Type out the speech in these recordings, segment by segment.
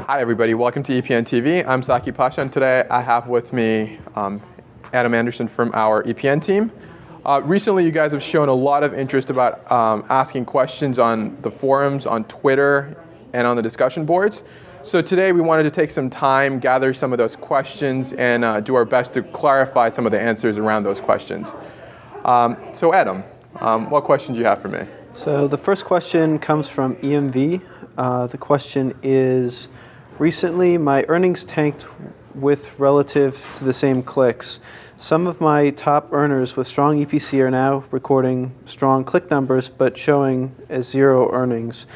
Hi everybody, welcome to ePN TV. I'm Saquib Pasha, and today I have with me Adam Anderson from our ePN team. Recently you guys have shown a lot of interest about asking questions on the forums, on Twitter, and on the discussion boards. So today we wanted to take some time, gather some of those questions, and do our best to clarify some of the answers around those questions. So Adam, what questions do you have for me? So the first question comes from EMV. The question is, recently my earnings tanked with relative to the same clicks. Some of my top earners with strong EPC are now recording strong click numbers but showing as zero earnings.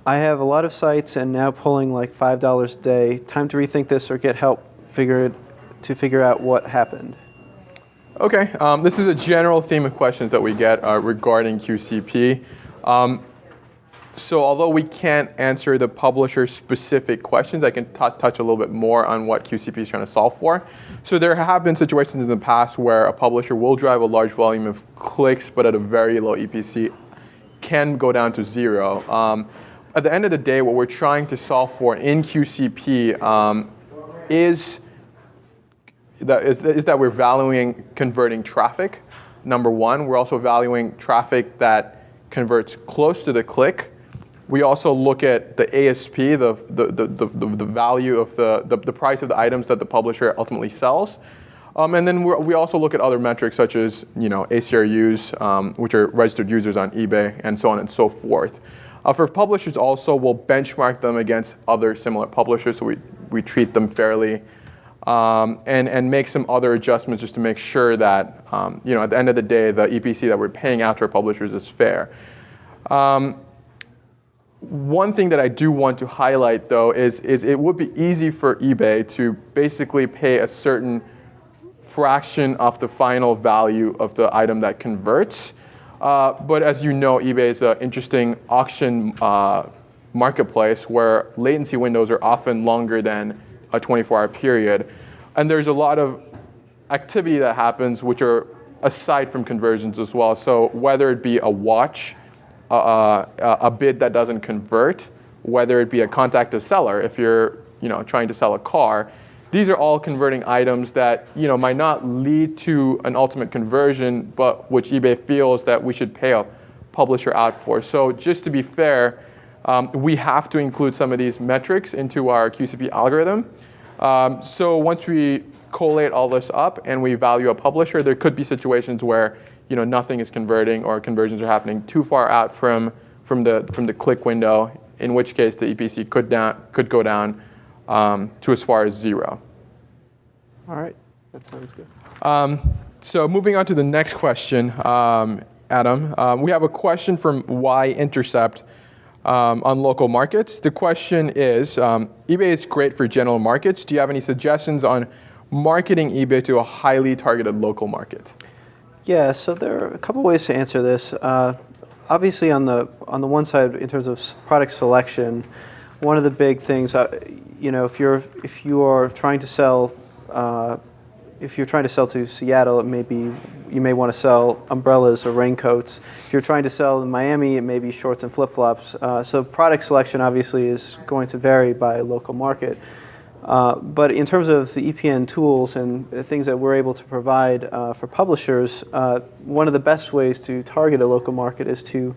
I have a lot of sites and now pulling like $5 a day. Time to rethink this or get help to figure out what happened. Okay, this is a general theme of questions that we get regarding QCP. So although we can't answer the publisher-specific questions, I can touch a little bit more on what QCP is trying to solve for. So there have been situations in the past where a publisher will drive a large volume of clicks, but at a very low EPC can go down to zero. At the end of the day, what we're trying to solve for in QCP is that we're valuing converting traffic, number one. We're also valuing traffic that converts close to the click. We also look at the ASP, the value of the price of the items that the publisher ultimately sells. And then we also look at other metrics such as ACRUs, which are registered users on eBay, and so on and so forth. For publishers also, we'll benchmark them against other similar publishers, so we treat them fairly. And make some other adjustments just to make sure that at the end of the day, the EPC that we're paying out to our publishers is fair. One thing that I do want to highlight, though, is it would be easy for eBay to basically pay a certain fraction of the final value of the item that converts. But as you know, eBay is an interesting auction marketplace where latency windows are often longer than a 24-hour period. And there's a lot of activity that happens which are aside from conversions as well. So whether it be a watch, a bid that doesn't convert, whether it be a contact to seller if you're trying to sell a car, these are all converting items that might not lead to an ultimate conversion, but which eBay feels that we should pay a publisher out for. So just to be fair, we have to include some of these metrics into our QCP algorithm. So once we collate all this up and we value a publisher, there could be situations where nothing is converting or conversions are happening too far out from the click window, in which case the EPC could go down to as far as zero. All right, that sounds good. So moving on to the next question, Adam, we have a question from Y-Intercept on local markets. The question is, eBay is great for general markets. Do you have any suggestions on marketing eBay to a highly targeted local market? Yeah, so there are a couple ways to answer this. Obviously, on the one side, in terms of product selection, one of the big things, if you are trying to sell, if you're trying to sell to Seattle, you may want to sell umbrellas or raincoats. If you're trying to sell in Miami, it may be shorts and flip-flops. So product selection obviously is going to vary by local market. But in terms of the ePN tools and the things that we're able to provide for publishers, one of the best ways to target a local market is to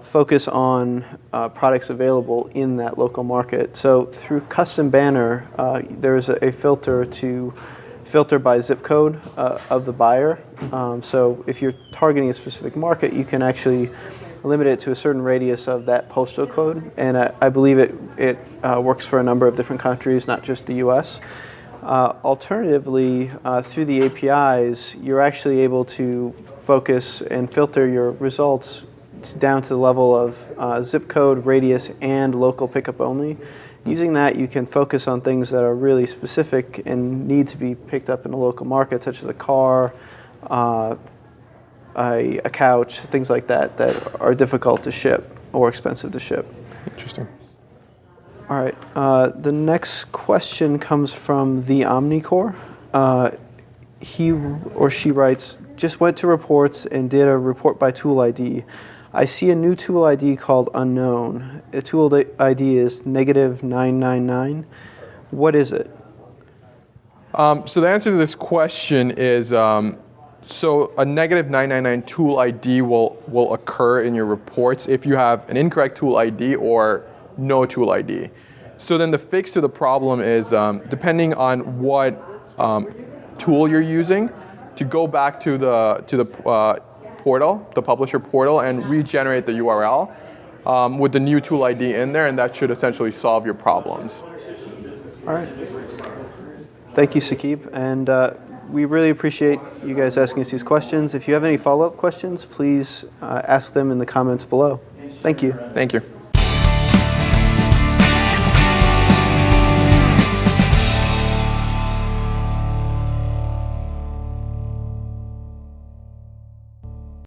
focus on products available in that local market. So through Custom Banner, there's a filter to filter by zip code of the buyer. So if you're targeting a specific market, you can actually limit it to a certain radius of that postal code, and I believe it works for a number of different countries, not just the US. Alternatively, through the APIs, you're actually able to focus and filter your results down to the level of zip code, radius, and local pickup only. Using that, you can focus on things that are really specific and need to be picked up in a local market, such as a car, a couch, things like that are difficult to ship or expensive to ship. Interesting. All right. The next question comes from the Omnicore. He or she writes, just went to reports and did a report by tool ID. I see a new tool ID called unknown. A tool ID is -999. What is it? So the answer to this question is, so a -999 tool ID will occur in your reports if you have an incorrect tool ID or no tool ID. So then the fix to the problem is, depending on what tool you're using, to go back to the portal, the publisher portal, and regenerate the URL with the new tool ID in there, and that should essentially solve your problems. All right. Thank you, Saquib. And we really appreciate you guys asking us these questions. If you have any follow-up questions, please ask them in the comments below. Thank you. Thank you.